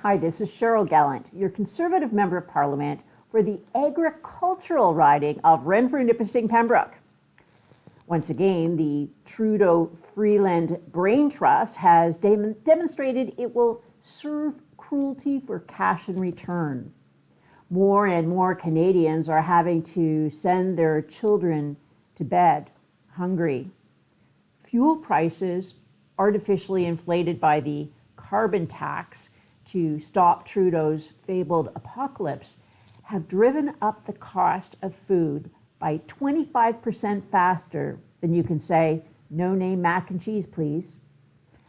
Hi, this is Cheryl Gallant, your Conservative Member of Parliament for the agricultural riding of Renfrew-Nipissing-Pembroke. Once again, the Trudeau Freeland Grain Trust has demonstrated it will serve cruelty for cash in return. More and more Canadians are having to send their children to bed hungry. Fuel prices, artificially inflated by the carbon tax to stop Trudeau's fabled apocalypse, have driven up the cost of food by 25% faster than you can say, "No name mac and cheese, please."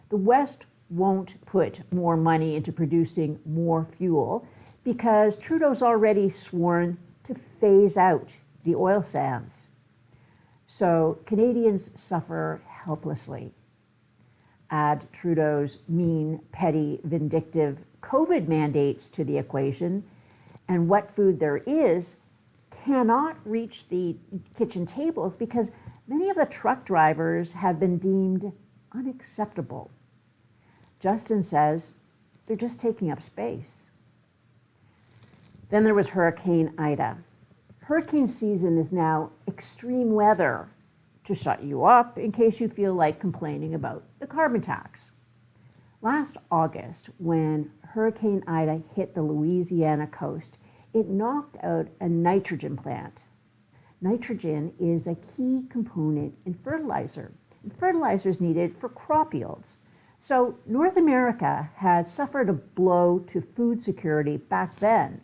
The West won't put more money into producing more fuel because Trudeau's already sworn to phase out the oil sands. So Canadians suffer helplessly. Add Trudeau's mean, petty, vindictive COVID mandates to the equation, and what food there is cannot reach the kitchen tables because many of the truck drivers have been deemed unacceptable. Justin says they're just taking up space. Then there was Hurricane Ida. Hurricane season is now extreme weather to shut you up in case you feel like complaining about the carbon tax. Last August, when Hurricane Ida hit the Louisiana coast, it knocked out a nitrogen plant. Nitrogen is a key component in fertilizer. Fertilizer is needed for crop yields. So North America had suffered a blow to food security back then.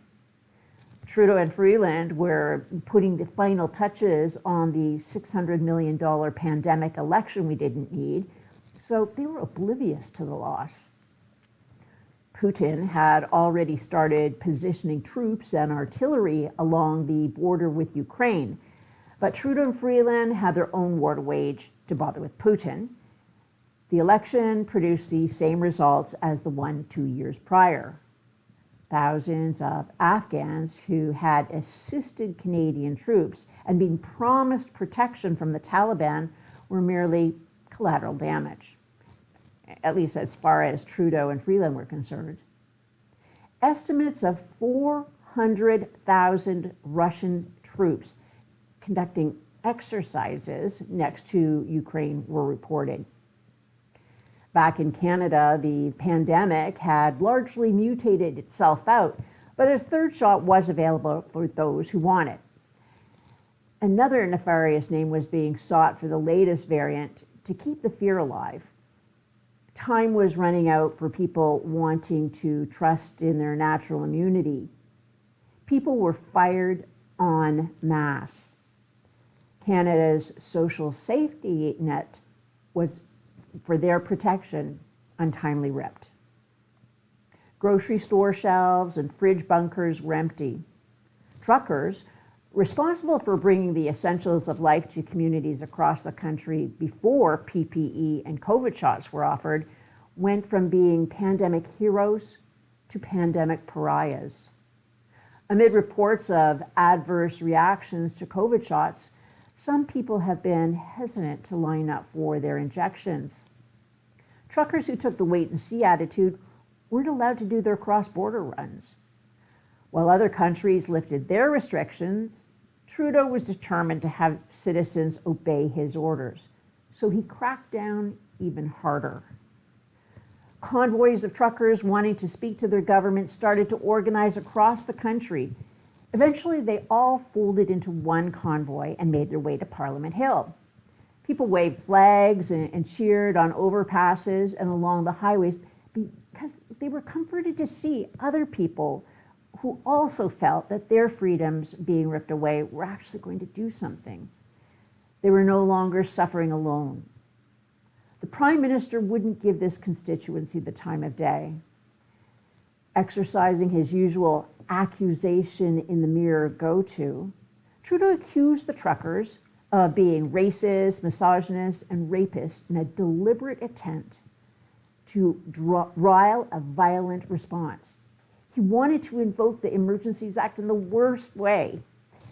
Trudeau and Freeland were putting the final touches on the $600 million pandemic election we didn't need, so they were oblivious to the loss. Putin had already started positioning troops and artillery along the border with Ukraine, but Trudeau and Freeland had their own war to wage to bother with Putin. The election produced the same results as the one 2 years prior. Thousands of Afghans who had assisted Canadian troops and been promised protection from the Taliban were merely collateral damage, at least as far as Trudeau and Freeland were concerned. Estimates of 400,000 Russian troops conducting exercises next to Ukraine were reported. Back in Canada, the pandemic had largely mutated itself out, but a third shot was available for those who want it. Another nefarious name was being sought for the latest variant to keep the fear alive. Time was running out for people wanting to trust in their natural immunity. People were fired en masse. Canada's social safety net was for their protection untimely ripped. Grocery store shelves and fridge bunkers were empty. Truckers, responsible for bringing the essentials of life to communities across the country before PPE and COVID shots were offered, went from being pandemic heroes to pandemic pariahs. Amid reports of adverse reactions to COVID shots, some people have been hesitant to line up for their injections. Truckers who took the wait-and-see attitude weren't allowed to do their cross-border runs. While other countries lifted their restrictions, Trudeau was determined to have citizens obey his orders, so he cracked down even harder. Convoys of truckers wanting to speak to their government started to organize across the country. Eventually, they all folded into one convoy and made their way to Parliament Hill. People waved flags and cheered on overpasses and along the highways because they were comforted to see other people who also felt that their freedoms being ripped away were actually going to do something. They were no longer suffering alone. The Prime Minister wouldn't give this constituency the time of day. Exercising his usual accusation in the mirror go-to, Trudeau accused the truckers of being racist, misogynist, and rapist in a deliberate attempt to rile a violent response. He wanted to invoke the Emergencies Act in the worst way.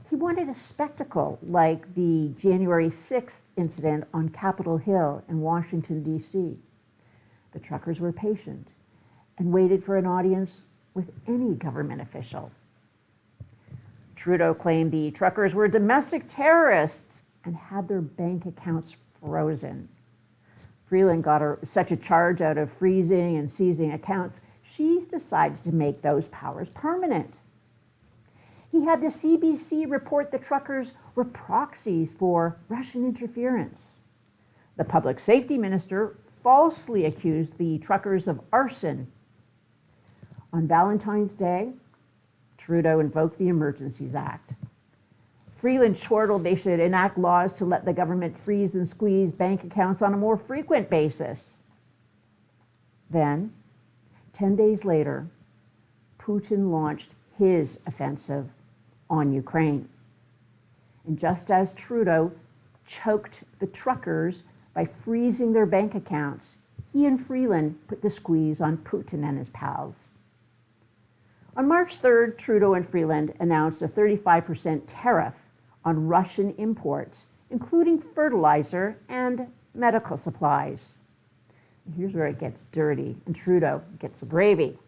He wanted a spectacle like the January 6th incident on Capitol Hill in Washington, D.C. The truckers were patient and waited for an audience with any government official. Trudeau claimed the truckers were domestic terrorists and had their bank accounts frozen. Freeland got such a charge out of freezing and seizing accounts, she's decided to make those powers permanent. He had the CBC report the truckers were proxies for Russian interference. The public safety minister falsely accused the truckers of arson. On Valentine's Day, Trudeau invoked the Emergencies Act. Freeland chortled they should enact laws to let the government freeze and squeeze bank accounts on a more frequent basis. Then, 10 days later, Putin launched his offensive on Ukraine. And just as Trudeau choked the truckers by freezing their bank accounts, he and Freeland put the squeeze on Putin and his pals. On March 3rd, Trudeau and Freeland announced a 35% tariff on Russian imports, including fertilizer and medical supplies. Here's where it gets dirty, and Trudeau gets the gravy.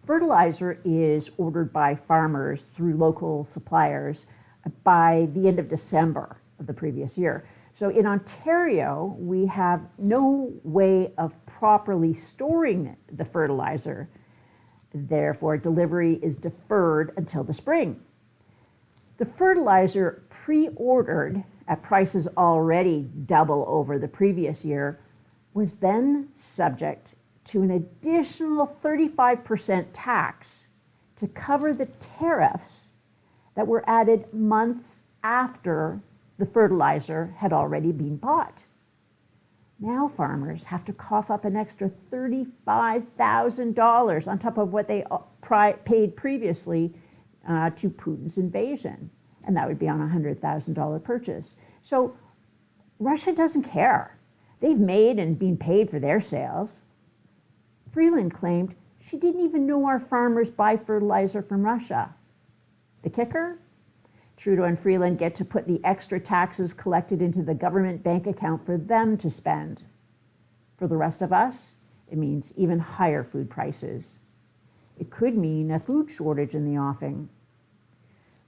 Fertilizer is ordered by farmers through local suppliers by the end of December of the previous year. So in Ontario, we have no way of properly storing the fertilizer. Therefore, delivery is deferred until the spring. The fertilizer pre-ordered at prices already double over the previous year was then subject to an additional 35% tax to cover the tariffs that were added months after the fertilizer had already been bought. Now farmers have to cough up an extra $35,000 on top of what they paid previously to Putin's invasion, and that would be on a $100,000 purchase. So Russia doesn't care. They've made and been paid for their sales. Freeland claimed she didn't even know our farmers buy fertilizer from Russia. The kicker? Trudeau and Freeland get to put the extra taxes collected into the government bank account for them to spend. For the rest of us, it means even higher food prices. It could mean a food shortage in the offing.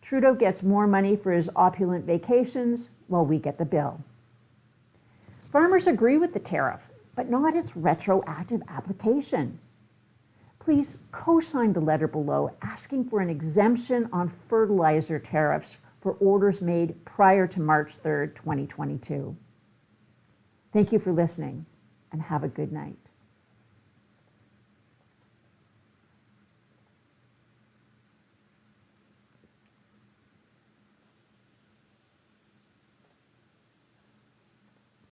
Trudeau gets more money for his opulent vacations while we get the bill. Farmers agree with the tariff, but not its retroactive application. Please co-sign the letter below asking for an exemption on fertilizer tariffs for orders made prior to March 3rd, 2022. Thank you for listening, and have a good night.